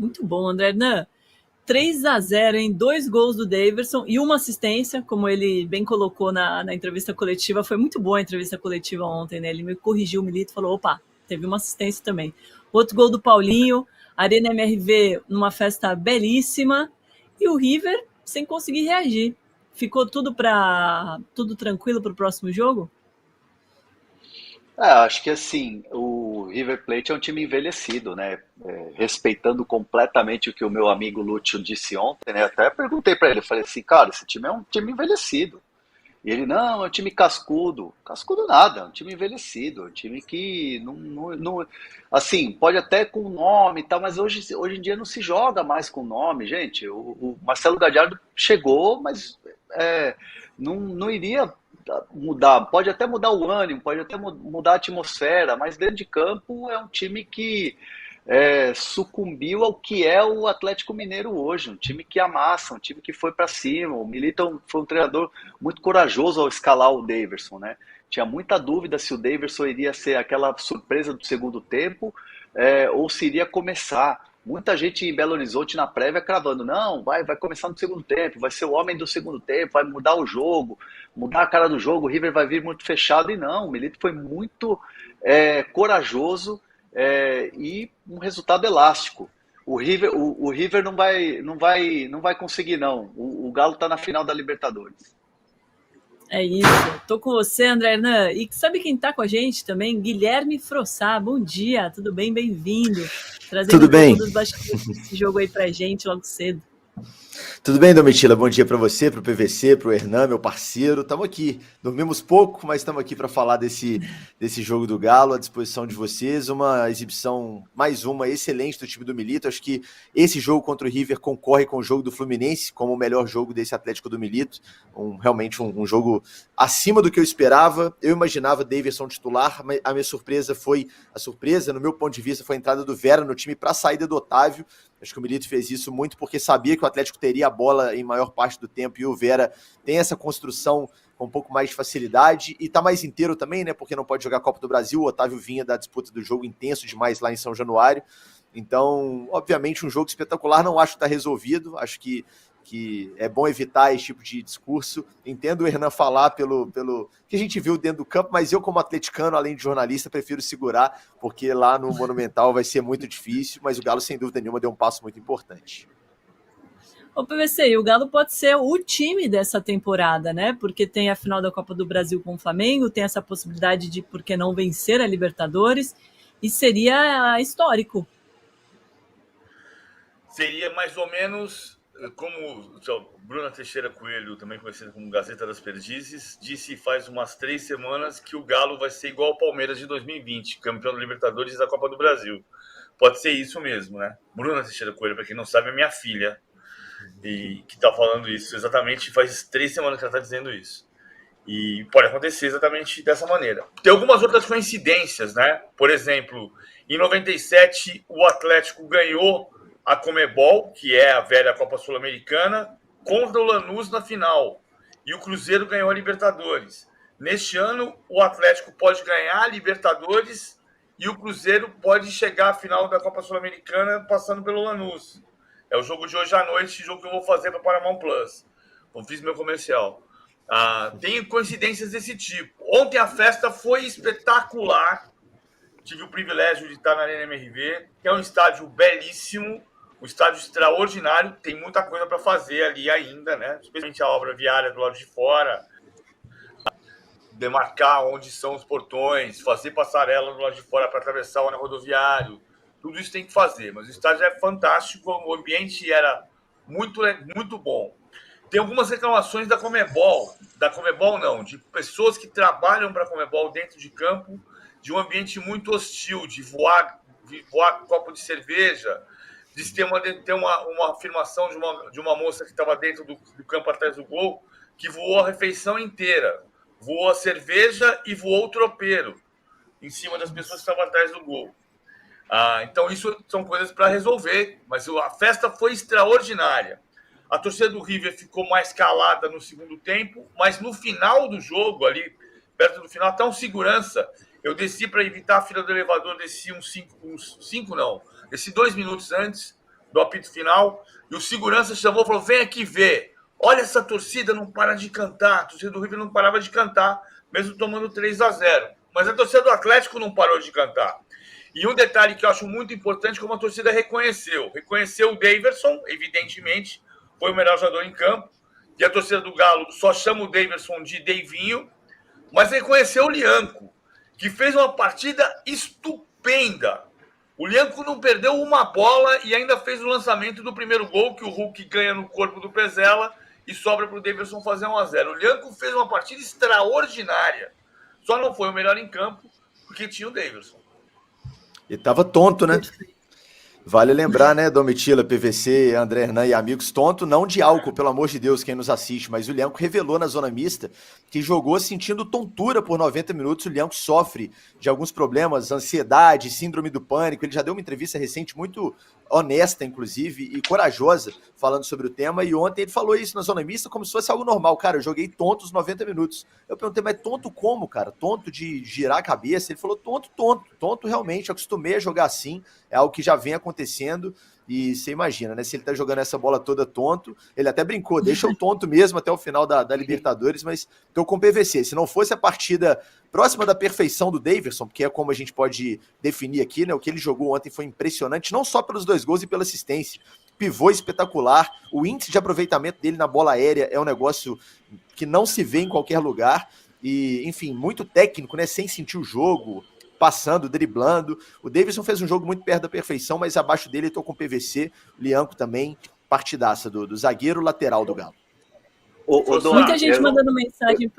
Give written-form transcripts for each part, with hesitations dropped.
Muito bom, André Hernan. 3-0 em 2 gols do Daverson e uma assistência, como ele bem colocou na entrevista coletiva. Foi muito boa a entrevista coletiva ontem, né? Ele me corrigiu o Milito e falou: opa, teve uma assistência também. Outro gol do Paulinho, Arena MRV numa festa belíssima e o River sem conseguir reagir. Ficou tudo tranquilo para o próximo jogo? Acho que assim, o River Plate é um time envelhecido, né? Respeitando completamente o que o meu amigo Lúcio disse ontem, né? Até perguntei para ele, falei assim, cara, esse time é um time envelhecido. E ele, não, é um time cascudo. Cascudo nada, é um time envelhecido, é um time que assim, pode até com nome e tal, mas hoje em dia não se joga mais com nome, gente. O Marcelo Gallardo chegou, mas não iria mudar. Pode até mudar o ânimo, pode até mudar a atmosfera, mas dentro de campo é um time que sucumbiu ao que é o Atlético Mineiro hoje, um time que amassa, um time que foi para cima. O Militão foi um treinador muito corajoso ao escalar o Daverson, né? Tinha muita dúvida se o Daverson iria ser aquela surpresa do segundo tempo, ou se iria começar. Muita gente em Belo Horizonte na prévia cravando, não, vai começar no segundo tempo, vai ser o homem do segundo tempo, vai mudar o jogo, mudar a cara do jogo, o River vai vir muito fechado, e não, o Milito foi muito corajoso, e um resultado elástico. O River não vai conseguir, não. O Galo está na final da Libertadores. É isso. Tô com você, André Hernan. E sabe quem tá com a gente também? Guilherme Frossá. Bom dia, tudo bem? Bem-vindo. Trazendo Tudo um pouco bem? dos bastidores desse jogo aí pra gente logo cedo. Tudo bem, Domitila? Bom dia para você, para o PVC, para o Hernan, meu parceiro. Estamos aqui. Dormimos pouco, mas estamos aqui para falar desse jogo do Galo, à disposição de vocês. Uma exibição, mais uma, excelente do time do Milito. Acho que esse jogo contra o River concorre com o jogo do Fluminense como o melhor jogo desse Atlético do Milito. Realmente um jogo acima do que eu esperava. Eu imaginava Daverson titular, mas a surpresa, no meu ponto de vista, foi a entrada do Vera no time para a saída do Otávio. Acho que o Milito fez isso muito porque sabia que o Atlético teria a bola em maior parte do tempo e o Vera tem essa construção com um pouco mais de facilidade e tá mais inteiro também, né? Porque não pode jogar a Copa do Brasil. O Otávio vinha da disputa do jogo intenso demais lá em São Januário. Então, obviamente, um jogo espetacular. Não acho que tá resolvido. Acho que é bom evitar esse tipo de discurso. Entendo o Hernan falar pelo que a gente viu dentro do campo, mas eu, como atleticano, além de jornalista, prefiro segurar, porque lá no Monumental vai ser muito difícil, mas o Galo, sem dúvida nenhuma, deu um passo muito importante. Ô, PVC, e o Galo pode ser o time dessa temporada, né? Porque tem a final da Copa do Brasil com o Flamengo, tem essa possibilidade de, por que não, vencer a Libertadores, e seria histórico. Seria mais ou menos como Bruna Teixeira Coelho, também conhecida como Gazeta das Perdizes, disse faz umas 3 semanas que o Galo vai ser igual ao Palmeiras de 2020, campeão da Libertadores e da Copa do Brasil. Pode ser isso mesmo, né? Bruna Teixeira Coelho, para quem não sabe, é minha filha, e que está falando isso. Exatamente faz 3 semanas que ela está dizendo isso. E pode acontecer exatamente dessa maneira. Tem algumas outras coincidências, né? Por exemplo, em 97, o Atlético ganhou a Conmebol, que é a velha Copa Sul-Americana, contra o Lanús na final. E o Cruzeiro ganhou a Libertadores. Neste ano, o Atlético pode ganhar a Libertadores e o Cruzeiro pode chegar à final da Copa Sul-Americana passando pelo Lanús. É o jogo de hoje à noite, jogo que eu vou fazer para o Paramount Plus. Eu fiz meu comercial. Tem coincidências desse tipo. Ontem a festa foi espetacular. Tive o privilégio de estar na Arena MRV, que é um estádio belíssimo, um estádio extraordinário. Tem muita coisa para fazer ali ainda, né? Especialmente a obra viária do lado de fora, demarcar onde são os portões, fazer passarela do lado de fora para atravessar o anel rodoviário. Tudo isso tem que fazer, mas o estádio é fantástico, o ambiente era muito, muito bom. Tem algumas reclamações da Conmebol não, de pessoas que trabalham para a Conmebol dentro de campo, de um ambiente muito hostil, de voar copo de cerveja, de ter uma afirmação de uma moça que estava dentro do campo atrás do gol, que voou a refeição inteira, voou a cerveja e voou o tropeiro em cima das pessoas que estavam atrás do gol. Então isso são coisas para resolver, mas a festa foi extraordinária. A torcida do River ficou mais calada no segundo tempo, mas no final do jogo, ali perto do final, até um segurança. Eu desci para evitar a fila do elevador, desci desci 2 minutos antes, do apito final, e o segurança chamou e falou: vem aqui ver. Olha, essa torcida não para de cantar. A torcida do River não parava de cantar, mesmo tomando 3-0. Mas a torcida do Atlético não parou de cantar. E um detalhe que eu acho muito importante, como a torcida reconheceu. Reconheceu o Daverson, evidentemente, foi o melhor jogador em campo. E a torcida do Galo só chama o Daverson de Deivinho, mas reconheceu o Lianco, que fez uma partida estupenda. O Lianco não perdeu uma bola e ainda fez o lançamento do primeiro gol, que o Hulk ganha no corpo do Pezela e sobra para o Daverson fazer 1-0. O Lianco fez uma partida extraordinária. Só não foi o melhor em campo porque tinha o Daverson. E tava tonto, né? Vale lembrar, né, Domitila, PVC, André Hernan e amigos, tonto não de álcool, pelo amor de Deus, quem nos assiste, mas o Lianco revelou na zona mista que jogou sentindo tontura por 90 minutos. O Lianco sofre de alguns problemas, ansiedade, síndrome do pânico. Ele já deu uma entrevista recente muito honesta, inclusive, e corajosa, falando sobre o tema, e ontem ele falou isso na zona mista como se fosse algo normal. Cara, eu joguei tonto os 90 minutos. Eu perguntei, mas tonto como, cara? Tonto de girar a cabeça? Ele falou, tonto realmente, eu acostumei a jogar assim, é algo que já vem acontecendo, e você imagina, né, se ele tá jogando essa bola toda tonto, ele até brincou, deixa eu tonto mesmo até o final da Libertadores, mas tô com o PVC, se não fosse a partida próxima da perfeição do Daverson, porque é como a gente pode definir aqui, né, o que ele jogou ontem foi impressionante, não só pelos 2 gols e pela assistência, pivô espetacular, o índice de aproveitamento dele na bola aérea é um negócio que não se vê em qualquer lugar, e enfim, muito técnico, né, sem sentir o jogo, passando, driblando. O Davidson fez um jogo muito perto da perfeição, mas abaixo dele estou com o PVC, o Lianco também, partidaça do zagueiro lateral do Galo. Muita gente mandando mensagem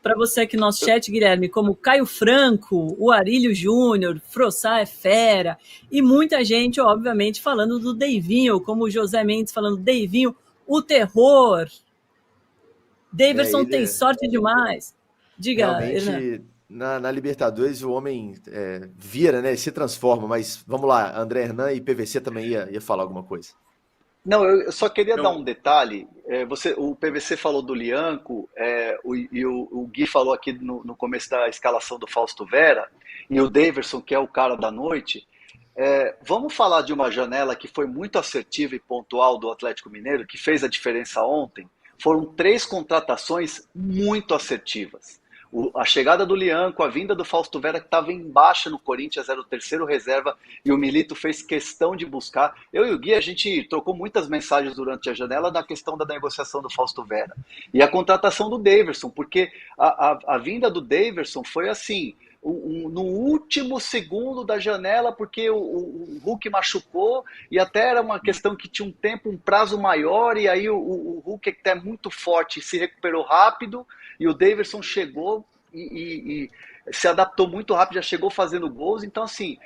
para você aqui no nosso chat, Guilherme, como Caio Franco, o Arílio Júnior, Frossá é fera, e muita gente, obviamente, falando do Deivinho, como o José Mendes falando, Deivinho, o terror. Daverson tem sorte demais. Diga, realmente, na Libertadores o homem vira, né? Se transforma, mas vamos lá, André Hernan e PVC também ia falar alguma coisa. Não, eu só queria dar um detalhe. O PVC falou do Lianco, o Gui falou aqui no começo da escalação do Fausto Vera, e o Daverson, que é o cara da noite. Vamos falar de uma janela que foi muito assertiva e pontual do Atlético Mineiro, que fez a diferença ontem. Foram 3 contratações muito assertivas. A chegada do Lianco, a vinda do Fausto Vera, que estava em baixa no Corinthians, era o terceiro reserva, e o Milito fez questão de buscar. Eu e o Gui, a gente trocou muitas mensagens durante a janela na questão da negociação do Fausto Vera. E a contratação do Daverson, porque a vinda do Daverson foi assim, no último segundo da janela, porque o Hulk machucou, e até era uma questão que tinha um prazo maior, e aí o Hulk, que é muito forte, se recuperou rápido, e o Daverson chegou e se adaptou muito rápido, já chegou fazendo gols. Então, assim,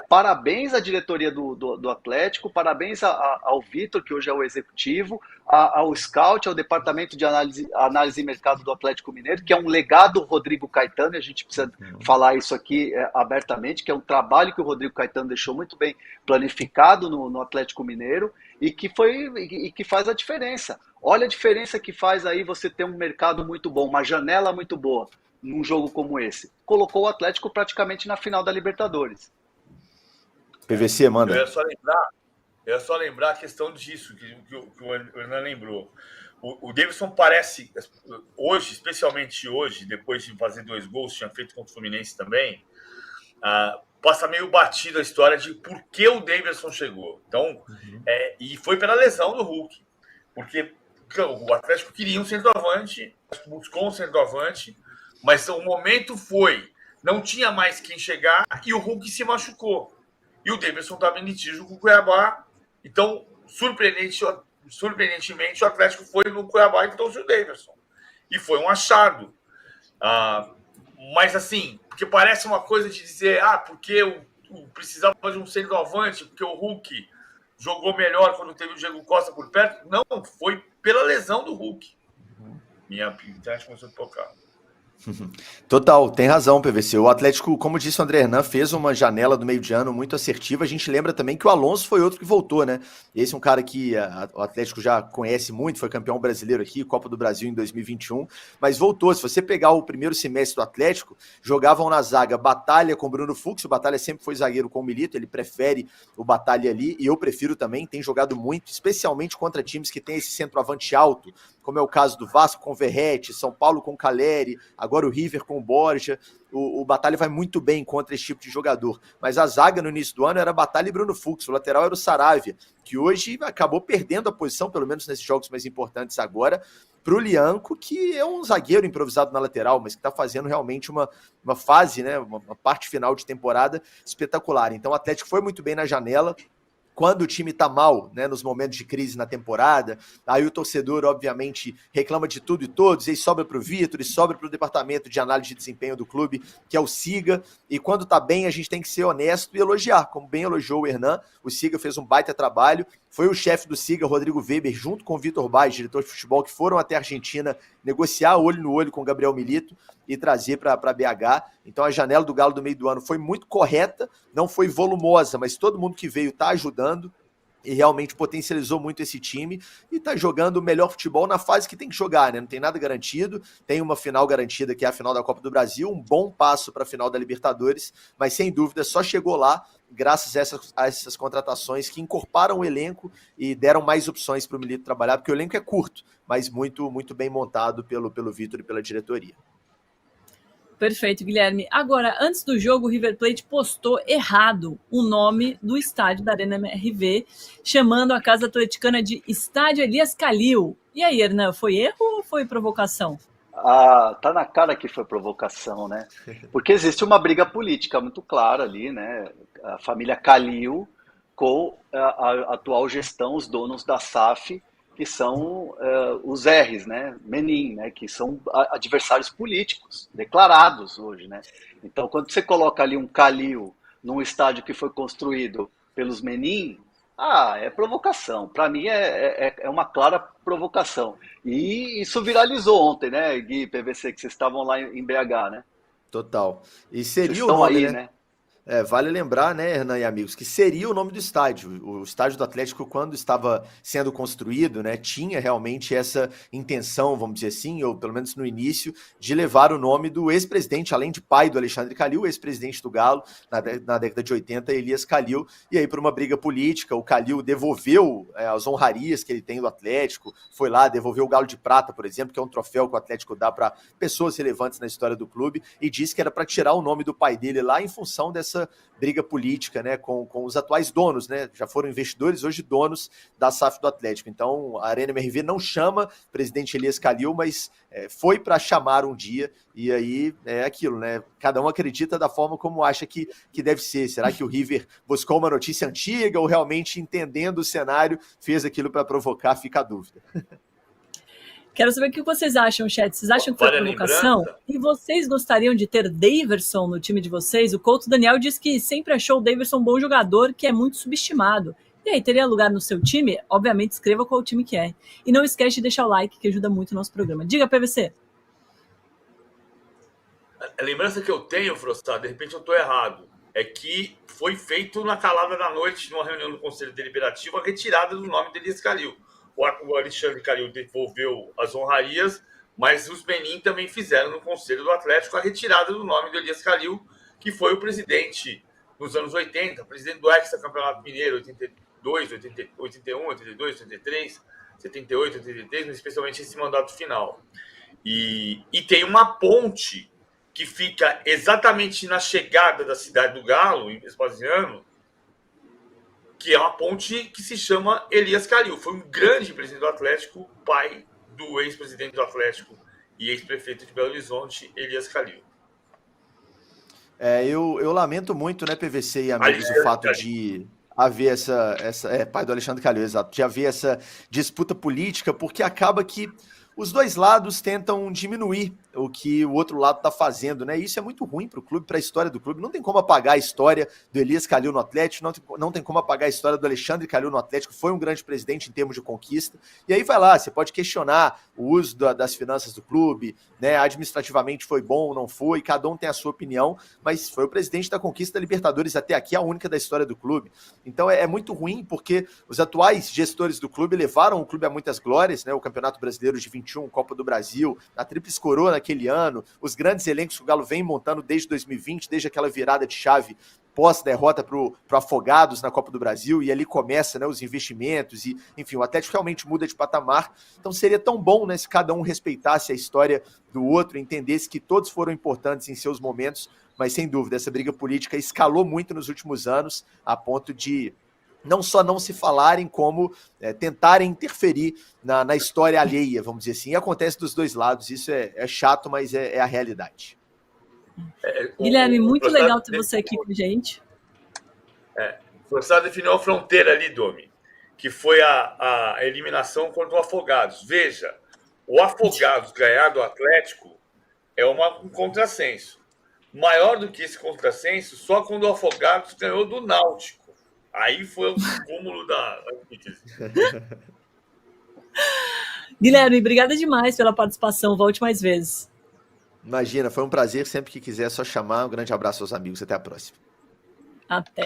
parabéns à diretoria do Atlético, parabéns ao Vitor, que hoje é o executivo, ao Scout, ao departamento de análise e mercado do Atlético Mineiro, que é um legado do Rodrigo Caetano, e a gente precisa falar isso aqui abertamente, que é um trabalho que o Rodrigo Caetano deixou muito bem planificado no Atlético Mineiro, e que faz a diferença. Olha a diferença que faz aí você ter um mercado muito bom, uma janela muito boa, num jogo como esse. Colocou o Atlético praticamente na final da Libertadores. PVC, manda. Eu ia só lembrar a questão disso, que o Hernan lembrou. O Daverson parece, hoje, especialmente hoje, depois de fazer 2 gols, tinha feito contra o Fluminense também, passa meio batido a história de por que o Daverson chegou. Então, e foi pela lesão do Hulk. Porque o Atlético queria um centroavante, buscou um centroavante, mas o momento não tinha mais quem chegar e o Hulk se machucou. E o Daverson estava em litígio com o Cuiabá. Então, surpreendentemente, o Atlético foi no Cuiabá e trouxe o Daverson. E foi um achado. Mas assim, porque parece uma coisa de dizer, porque eu precisava de um centroavante, porque o Hulk jogou melhor quando teve o Diego Costa por perto. Não, foi pela lesão do Hulk. Minha internet começou a tocar. Total, tem razão, PVC. O Atlético, como disse o André Hernan, fez uma janela do meio de ano muito assertiva. A gente lembra também que o Alonso foi outro que voltou, né? Esse é um cara que o Atlético já conhece muito, foi campeão brasileiro aqui, Copa do Brasil em 2021, mas voltou. Se você pegar o primeiro semestre do Atlético, jogavam na zaga Batalha com Bruno Fux. O Batalha sempre foi zagueiro com o Milito, ele prefere o Batalha ali, e eu prefiro também, tem jogado muito, especialmente contra times que tem esse centroavante alto, como é o caso do Vasco com Verratti, São Paulo com Caleri, agora o River com o Borja. O Batalha vai muito bem contra esse tipo de jogador. Mas a zaga no início do ano era Batalha e Bruno Fux, o lateral era o Saravia, que hoje acabou perdendo a posição, pelo menos nesses jogos mais importantes agora, para o Lianco, que é um zagueiro improvisado na lateral, mas que está fazendo realmente uma fase, né, uma parte final de temporada espetacular. Então o Atlético foi muito bem na janela. Quando o time tá mal, né, nos momentos de crise na temporada, aí o torcedor, obviamente, reclama de tudo e todos, e aí sobra para o Vitor, e sobra para o departamento de análise de desempenho do clube, que é o Siga, e quando tá bem, a gente tem que ser honesto e elogiar, como bem elogiou o Hernan. O Siga fez um baita trabalho, foi o chefe do Siga, Rodrigo Weber, junto com o Vitor Baes, diretor de futebol, que foram até a Argentina negociar olho no olho com o Gabriel Milito e trazer para BH. Então a janela do Galo do meio do ano foi muito correta, não foi volumosa, mas todo mundo que veio está ajudando e realmente potencializou muito esse time e está jogando o melhor futebol na fase que tem que jogar, né? Não tem nada garantido, tem uma final garantida que é a final da Copa do Brasil, um bom passo para a final da Libertadores, mas sem dúvida só chegou lá graças a essas contratações que encorparam o elenco e deram mais opções para o Milito trabalhar, porque o elenco é curto, mas muito, muito bem montado pelo Vitor e pela diretoria. Perfeito, Guilherme. Agora, antes do jogo, o River Plate postou errado o nome do estádio da Arena MRV, chamando a casa atleticana de Estádio Elias Calil. E aí, Hernan, foi erro ou foi provocação? Tá na cara que foi provocação, né? Porque existe uma briga política muito clara ali, né? A família Calil com a atual gestão, os donos da SAF, que são os R's, né? Menin, né? Que são adversários políticos declarados hoje, né? Então, quando você coloca ali um Calil num estádio que foi construído pelos Menin, é provocação. Para mim é uma clara provocação. E isso viralizou ontem, né, Gui, PVC, que vocês estavam lá em BH, né? Total. E Vocês seria o estão nome, aí, né? né? Vale lembrar, né, Hernan e amigos, que seria o nome do estádio. O estádio do Atlético, quando estava sendo construído, né, tinha realmente essa intenção, vamos dizer assim, ou pelo menos no início, de levar o nome do ex-presidente, além de pai do Alexandre Calil, ex-presidente do Galo, na década de 80, Elias Calil. E aí, por uma briga política, o Calil devolveu as honrarias que ele tem do Atlético, foi lá, devolveu o Galo de Prata, por exemplo, que é um troféu que o Atlético dá para pessoas relevantes na história do clube, e disse que era para tirar o nome do pai dele lá em função dessa briga política, né, com os atuais donos, né, já foram investidores, hoje donos da SAF do Atlético. Então, a Arena MRV não chama presidente Elias Calil, mas foi para chamar um dia, e aí é aquilo, né, cada um acredita da forma como acha que deve ser. Será que o River buscou uma notícia antiga ou realmente, entendendo o cenário, fez aquilo para provocar? Fica a dúvida. Quero saber o que vocês acham, chat. Vocês acham que foi provocação? E vocês gostariam de ter Daverson no time de vocês? O Couto Daniel diz que sempre achou o Daverson um bom jogador, que é muito subestimado. E aí, teria lugar no seu time? Obviamente, escreva qual time que é. E não esquece de deixar o like, que ajuda muito o nosso programa. Diga, PVC. A lembrança que eu tenho, Frostado, de repente eu estou errado, é que foi feito na calada da noite, numa reunião do Conselho Deliberativo, a retirada do nome de Elias Calil. O Alexandre Calil devolveu as honrarias, mas os Menin também fizeram no Conselho do Atlético a retirada do nome do Elias Calil, que foi o presidente nos anos 80, presidente do Hexacampeonato Mineiro, 82, 81, 82, 83, 78, 83, mas especialmente esse mandato final. E tem uma ponte que fica exatamente na chegada da cidade do Galo, em Vespasiano, que é uma ponte que se chama Elias Calil. Foi um grande presidente do Atlético, pai do ex-presidente do Atlético e ex-prefeito de Belo Horizonte, Elias Calil. Eu lamento muito, né, PVC e amigos, o fato de haver pai do Alexandre Calil, exato, de haver essa disputa política, porque acaba que os dois lados tentam diminuir o que o outro lado está fazendo, né? E isso é muito ruim para o clube, para a história do clube. Não tem como apagar a história do Elias Calil no Atlético, não tem como apagar a história do Alexandre Calil no Atlético, foi um grande presidente em termos de conquista. E aí vai lá, você pode questionar o uso das finanças do clube, né? Administrativamente foi bom ou não foi, cada um tem a sua opinião, mas foi o presidente da conquista da Libertadores até aqui, a única da história do clube. Então é muito ruim, porque os atuais gestores do clube levaram o clube a muitas glórias, né? O Campeonato Brasileiro de 21, Copa do Brasil, a Tríplice Coroa naquele ano, os grandes elencos que o Galo vem montando desde 2020, desde aquela virada de chave pós-derrota para o Afogados na Copa do Brasil, e ali começa, né, os investimentos, e enfim, o Atlético realmente muda de patamar. Então seria tão bom, né, se cada um respeitasse a história do outro, entendesse que todos foram importantes em seus momentos, mas sem dúvida, essa briga política escalou muito nos últimos anos, a ponto de não só não se falarem, como tentarem interferir na história alheia, vamos dizer assim. E acontece dos dois lados, isso é chato, mas é a realidade. Guilherme, muito legal ter você aqui com a gente. O Forçado definiu a fronteira ali, Domi, que foi a eliminação contra o Afogados. Veja, o Afogados ganhar do Atlético é um contrassenso. Maior do que esse contrassenso, só quando o Afogados ganhou do Náutico. Aí foi o cúmulo da antítese. Guilherme, obrigada demais pela participação. Volte mais vezes. Imagina, foi um prazer. Sempre que quiser, é só chamar. Um grande abraço aos amigos. Até a próxima. Até.